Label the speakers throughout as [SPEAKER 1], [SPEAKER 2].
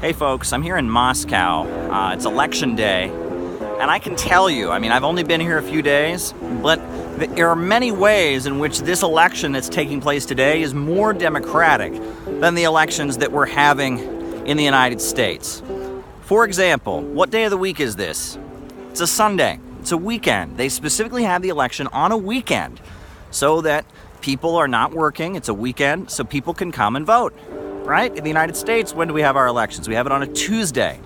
[SPEAKER 1] Hey folks, I'm here in Moscow. It's election day, and I can tell you, I've only been here a few days, but there are many ways in which this election that's taking place today is more democratic than the elections that we're having in the United States. For example, what day of the week is this? It's a Sunday. It's a weekend. They specifically have the election on a weekend so that people are not working. It's a weekend, so people can come and vote. Right? In the United States, when do we have our elections? We have it on a Tuesday.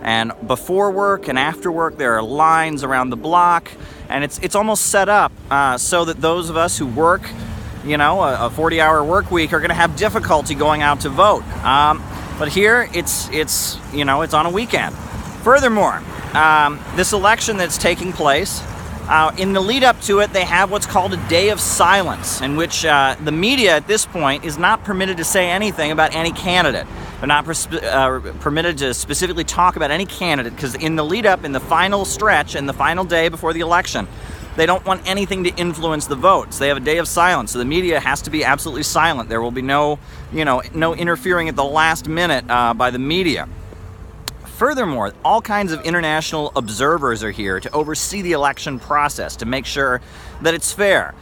[SPEAKER 1] And before work and after work, there are lines around the block, and it's almost set up so that those of us who work, a 40-hour work week are going to have difficulty going out to vote. But here, it's on a weekend. Furthermore, this election that's taking place, in the lead up to it, they have what's called a day of silence, in which the media at this point is not permitted to say anything about any candidate. They're not permitted to specifically talk about any candidate, because in the lead up, in the final stretch, and the final day before the election, they don't want anything to influence the votes. They have a day of silence, so the media has to be absolutely silent. There will be no interfering at the last minute by the media. Furthermore, all kinds of international observers are here to oversee the election process, to make sure that it's fair.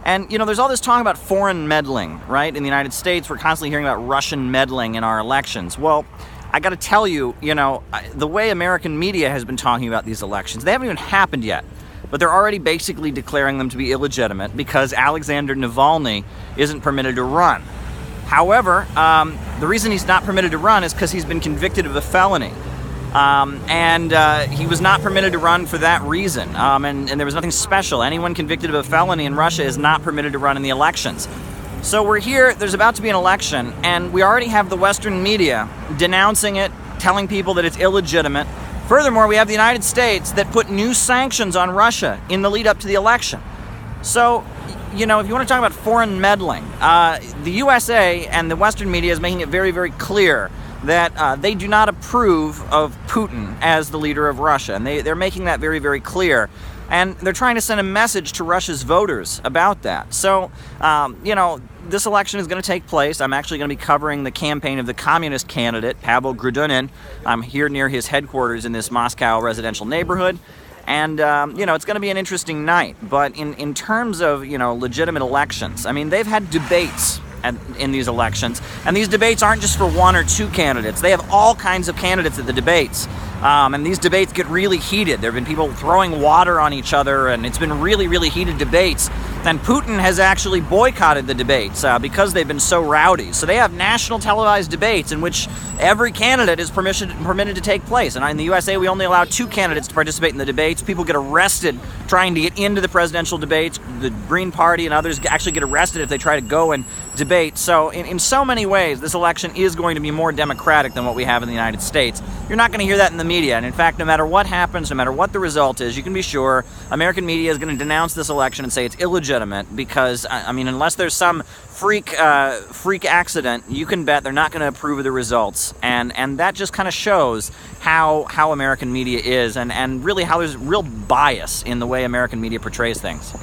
[SPEAKER 1] And, there's all this talk about foreign meddling, right? In the United States, we're constantly hearing about Russian meddling in our elections. Well, I got to tell you, the way American media has been talking about these elections, they haven't even happened yet. But they're already basically declaring them to be illegitimate because Alexander Navalny isn't permitted to run. However, the reason he's not permitted to run is because he's been convicted of a felony. And he was not permitted to run for that reason. And there was nothing special. Anyone convicted of a felony in Russia is not permitted to run in the elections. So we're here, there's about to be an election, and we already have the Western media denouncing it, telling people that it's illegitimate. Furthermore, we have the United States that put new sanctions on Russia in the lead up to the election. So, if you want to talk about foreign meddling, the USA and the Western media is making it very, very clear that they do not approve of Putin as the leader of Russia. And they're making that very, very clear. And they're trying to send a message to Russia's voters about that. So, this election is going to take place. I'm actually going to be covering the campaign of the communist candidate, Pavel Grudunin. I'm here near his headquarters in this Moscow residential neighborhood. And, it's going to be an interesting night. But in terms of, legitimate elections, they've had debates in these elections. And these debates aren't just for one or two candidates. They have all kinds of candidates at the debates. And these debates get really heated. There have been people throwing water on each other, and it's been really, really heated debates. And Putin has actually boycotted the debates because they've been so rowdy. So they have national televised debates in which every candidate is permitted to take place. And in the USA, we only allow two candidates to participate in the debates. People get arrested trying to get into the presidential debates. The Green Party and others actually get arrested if they try to go and debate. So in so many ways, this election is going to be more democratic than what we have in the United States. You're not going to hear that in the media. And in fact, no matter what happens, no matter what the result is, you can be sure American media is going to denounce this election and say it's illegitimate because, unless there's some freak accident, you can bet they're not going to approve of the results. And that just kind of shows how American media is and really how there's real bias in the way American media portrays things.